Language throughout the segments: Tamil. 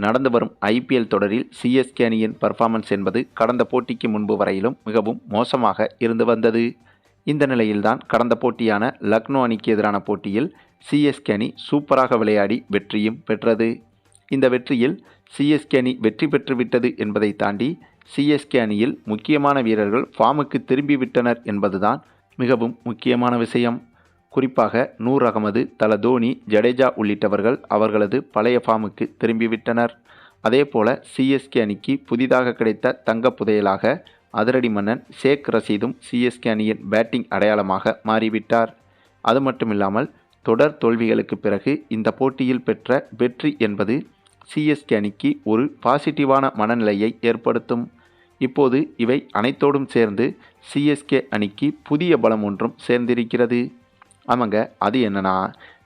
நடந்து வரும் ஐபிஎல் தொடரில் சிஎஸ்கே அணியின் பர்ஃபார்மன்ஸ் என்பது கடந்த போட்டிக்கு முன்பு வரையிலும் மிகவும் மோசமாக இருந்து வந்தது. இந்த நிலையில்தான் கடந்த போட்டியான லக்னோ அணிக்கு எதிரான போட்டியில் சிஎஸ்கே அணி சூப்பராக விளையாடி வெற்றியும் பெற்றது. இந்த வெற்றியில் சிஎஸ்கே அணி வெற்றி பெற்றுவிட்டது என்பதை தாண்டி சிஎஸ்கே அணியில் முக்கியமான வீரர்கள் ஃபார்முக்கு திரும்பிவிட்டனர் என்பதுதான் மிகவும் முக்கியமான விஷயம். குறிப்பாக நூர் அகமது, தல தோனி, ஜடேஜா உள்ளிட்டவர்கள் அவர்களது பழைய ஃபார்முக்கு திரும்பிவிட்டனர். அதேபோல சிஎஸ்கே அணிக்கு புதிதாக கிடைத்த தங்க புதையலாக அதிரடி மன்னன் ஷேக் ரஷீதும் சிஎஸ்கே அணியின் பேட்டிங் அடையாளமாக மாறிவிட்டார். அது மட்டுமில்லாமல் தொடர் தோல்விகளுக்கு பிறகு இந்த போட்டியில் பெற்ற வெற்றி என்பது சிஎஸ்கே அணிக்கு ஒரு பாசிட்டிவான மனநிலையை ஏற்படுத்தும். இப்போது இவை அனைத்தோடும் சேர்ந்து சிஎஸ்கே அணிக்கு புதிய பலம் ஒன்றும் சேர்ந்திருக்கிறது. ஆமாங்க, அது என்னன்னா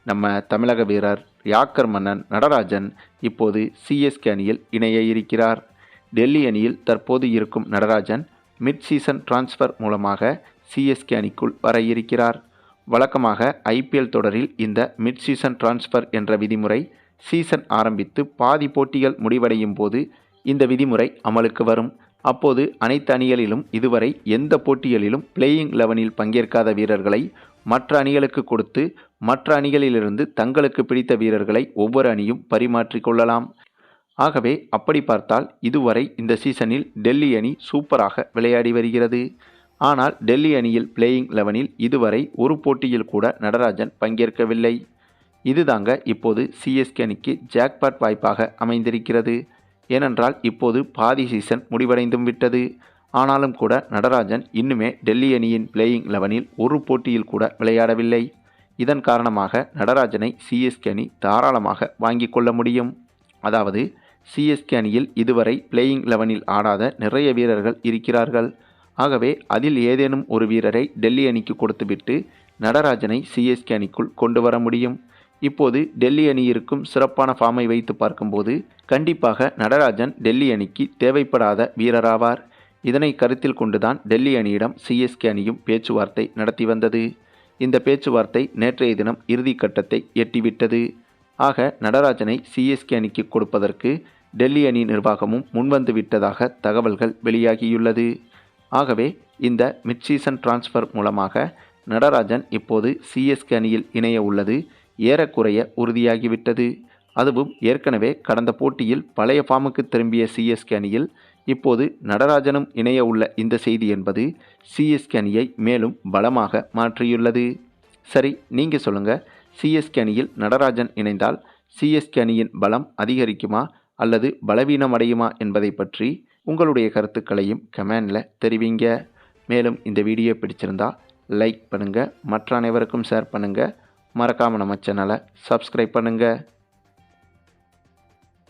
நம்ம தமிழக வீரர் யாக்கர் மன்னன் நடராஜன் இப்போது சிஎஸ்கே அணியில் இணைய இருக்கிறார். டெல்லி அணியில் தற்போது இருக்கும் நடராஜன் மிட் சீசன் டிரான்ஸ்ஃபர் மூலமாக சிஎஸ்கே அணிக்குள் வர இருக்கிறார். வழக்கமாக ஐபிஎல் தொடரில் இந்த மிட் சீசன் டிரான்ஸ்ஃபர் என்ற விதிமுறை சீசன் ஆரம்பித்து பாதி போட்டிகள் முடிவடையும் போது இந்த விதிமுறை அமலுக்கு வரும். அப்போது அனைத்து அணிகளிலும் இதுவரை எந்த போட்டிகளிலும் பிளேயிங் 11இல் பங்கேற்காத வீரர்களை மற்ற அணிகளுக்கு கொடுத்து மற்ற அணிகளிலிருந்து தங்களுக்கு பிடித்த வீரர்களை ஒவ்வொரு அணியும் பரிமாற்றிக்கொள்ளலாம். ஆகவே அப்படி பார்த்தால் இதுவரை இந்த சீசனில் டெல்லி அணி சூப்பராக விளையாடி வருகிறது. ஆனால் டெல்லி அணியில் பிளேயிங் 11இல் இதுவரை ஒரு போட்டியில் கூட நடராஜன் பங்கேற்கவில்லை. இதுதாங்க இப்போது சிஎஸ்கே அணிக்கு ஜாக்பாட் வாய்ப்பாக அமைந்திருக்கிறது. ஏனென்றால் இப்போது பாதி சீசன் முடிவடைந்தும் விட்டது. ஆனாலும் கூட நடராஜன் இன்னுமே டெல்லி அணியின் பிளேயிங் 11இல் ஒரு போட்டியில் கூட விளையாடவில்லை. இதன் காரணமாக நடராஜனை சிஎஸ்கே அணி தாராளமாக வாங்கி கொள்ள முடியும். அதாவது சிஎஸ்கே அணியில் இதுவரை பிளேயிங் 11இல் ஆடாத நிறைய வீரர்கள் இருக்கிறார்கள். ஆகவே அதில் ஏதேனும் ஒரு வீரரை டெல்லி அணிக்கு கொடுத்துவிட்டு நடராஜனை சிஎஸ்கே அணிக்குள் கொண்டு வர முடியும். இப்போது டெல்லி அணி இருக்கும் சிறப்பான ஃபார்மை வைத்து பார்க்கும்போது கண்டிப்பாக நடராஜன் டெல்லி அணிக்கு தேவைப்படாத வீரராவார். இதனை கருத்தில் கொண்டுதான் டெல்லி அணியிடம் சிஎஸ்கே அணியும் பேச்சுவார்த்தை நடத்தி வந்தது. இந்த பேச்சுவார்த்தை நேற்றைய தினம் இறுதி கட்டத்தை எட்டிவிட்டது. ஆக நடராஜனை சிஎஸ்கே அணிக்கு கொடுப்பதற்கு டெல்லி அணி நிர்வாகமும் முன்வந்து விட்டதாக தகவல்கள் வெளியாகியுள்ளது. ஆகவே இந்த மிட் சீசன் டிரான்ஸ்ஃபர் மூலமாக நடராஜன் இப்போது சிஎஸ்கே அணியில் இணைய உள்ளது ஏறக்குறைய உறுதியாகிவிட்டது. அதுவும் ஏற்கனவே கடந்த போட்டியில் பழைய ஃபார்முக்கு திரும்பிய சிஎஸ்கே அணியில் இப்போது நடராஜனும் இணைய உள்ள இந்த செய்தி என்பது சிஎஸ்கே அணியை மேலும் பலமாக மாற்றியுள்ளது. சரி, நீங்கள் சொல்லுங்கள், சிஎஸ்கே அணியில் நடராஜன் இணைந்தால் சிஎஸ்கே அணியின் பலம் அதிகரிக்குமா அல்லது பலவீனம் அடையுமா என்பதை பற்றி உங்களுடைய கருத்துக்களையும் கமெண்டில் தெரிவிங்க. மேலும் இந்த வீடியோ பிடிச்சிருந்தா லைக் பண்ணுங்கள், மற்ற அனைவருக்கும் ஷேர் பண்ணுங்கள், மறக்காமல் நம்ம சேனலை சப்ஸ்கிரைப் பண்ணுங்கள்.